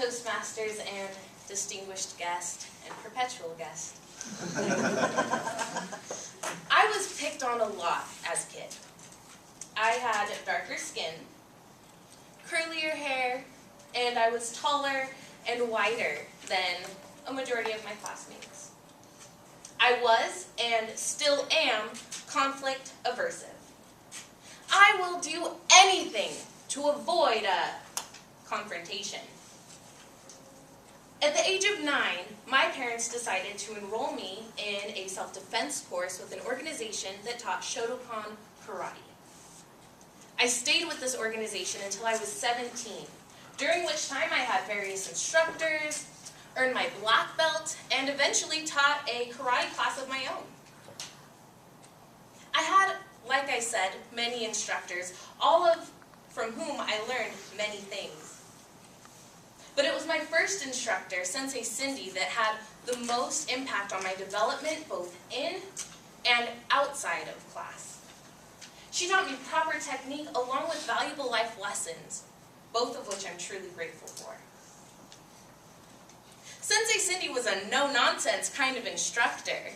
Toastmasters and distinguished guest and perpetual guest. I was picked on a lot as a kid. I had darker skin, curlier hair, and I was taller and wider than a majority of my classmates. I was, and still am, conflict aversive. I will do anything to avoid a confrontation. At the age of 9, my parents decided to enroll me in a self-defense course with an organization that taught Shotokan karate. I stayed with this organization until I was 17, during which time I had various instructors, earned my black belt, and eventually taught a karate class of my own. I had, like I said, many instructors, all from whom I learned many things. But it was my first instructor, Sensei Cindy, that had the most impact on my development both in and outside of class. She taught me proper technique along with valuable life lessons, both of which I'm truly grateful for. Sensei Cindy was a no-nonsense kind of instructor.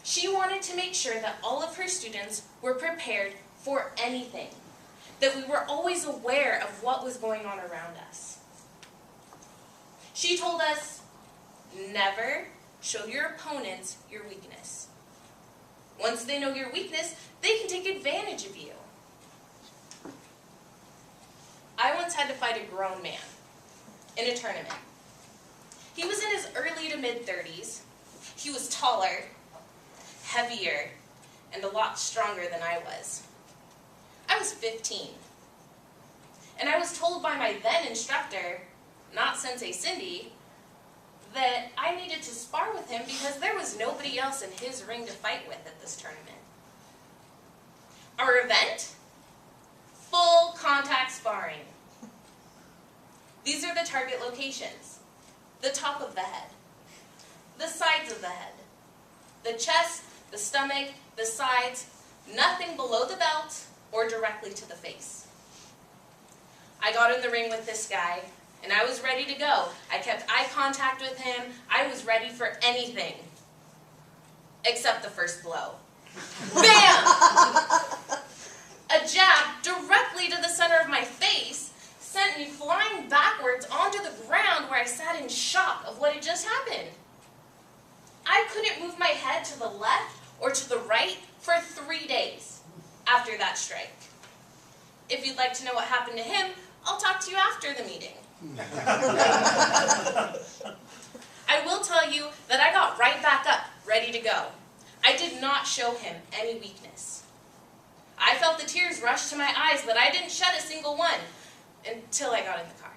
She wanted to make sure that all of her students were prepared for anything, that we were always aware of what was going on around us. She told us, never show your opponents your weakness. Once they know your weakness, they can take advantage of you. I once had to fight a grown man in a tournament. He was in his early to mid-30s. He was taller, heavier, and a lot stronger than I was. I was 15. And I was told by my then instructor, not Sensei Cindy, that I needed to spar with him because there was nobody else in his ring to fight with at this tournament. Our event? Full contact sparring. These are the target locations. The top of the head, the sides of the head, the chest, the stomach, the sides, nothing below the belt or directly to the face. I got in the ring with this guy, and I was ready to go. I kept eye contact with him. I was ready for anything, except the first blow. Bam! A jab directly to the center of my face sent me flying backwards onto the ground where I sat in shock of what had just happened. I couldn't move my head to the left or to the right for 3 days after that strike. If you'd like to know what happened to him, I'll talk to you after the meeting. I will tell you that I got right back up, ready to go. I did not show him any weakness. I felt the tears rush to my eyes, but I didn't shed a single one. Until I got in the car.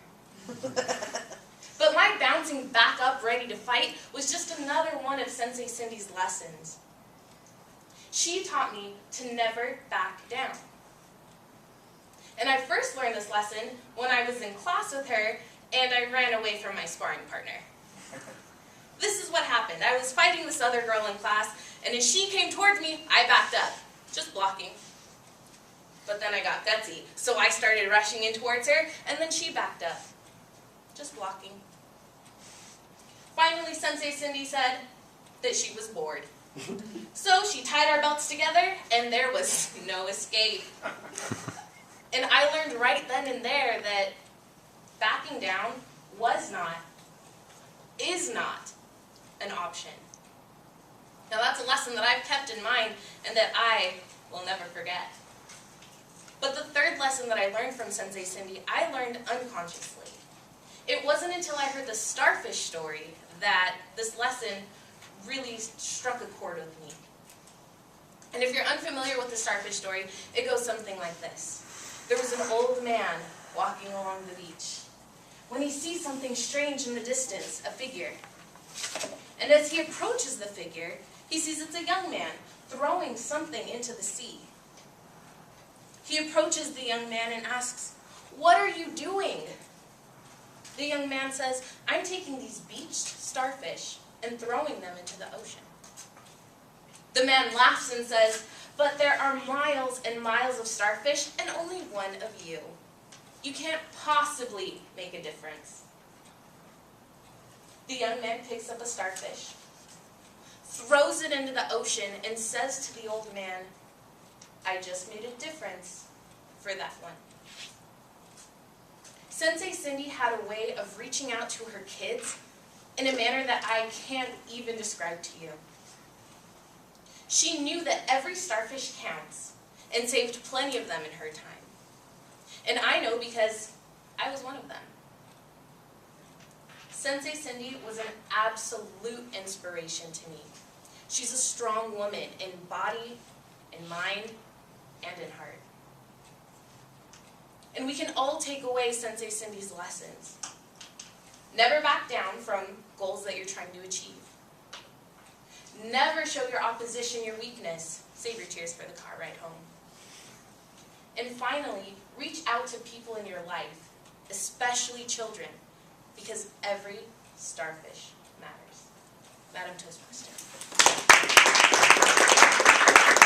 But my bouncing back up ready to fight was just another one of Sensei Cindy's lessons. She taught me to never back down. And I first learned this lesson when I was in class with her and I ran away from my sparring partner. This is what happened. I was fighting this other girl in class, and as she came towards me, I backed up, just blocking. But then I got gutsy, so I started rushing in towards her, and then she backed up, just blocking. Finally, Sensei Cindy said that she was bored. So she tied our belts together, and there was no escape. And I learned right then and there that backing down is not an option. Now that's a lesson that I've kept in mind and that I will never forget. But the third lesson that I learned from Sensei Cindy, I learned unconsciously. It wasn't until I heard the starfish story that this lesson really struck a chord with me. And if you're unfamiliar with the starfish story, it goes something like this. There was an old man walking along the beach when he sees something strange in the distance, a figure. And as he approaches the figure, he sees it's a young man throwing something into the sea. He approaches the young man and asks, "What are you doing?" The young man says, "I'm taking these beached starfish and throwing them into the ocean." The man laughs and says, "But there are miles and miles of starfish and only one of you. You can't possibly make a difference." The young man picks up a starfish, throws it into the ocean, and says to the old man, "I just made a difference for that one." Sensei Cindy had a way of reaching out to her kids in a manner that I can't even describe to you. She knew that every starfish counts and saved plenty of them in her time. And I know because I was one of them. Sensei Cindy was an absolute inspiration to me. She's a strong woman in body, in mind, and in heart. And we can all take away Sensei Cindy's lessons. Never back down from goals that you're trying to achieve. Never show your opposition your weakness. Save your tears for the car ride home. And finally, reach out to people in your life, especially children, because every starfish matters. Madam Toastmaster.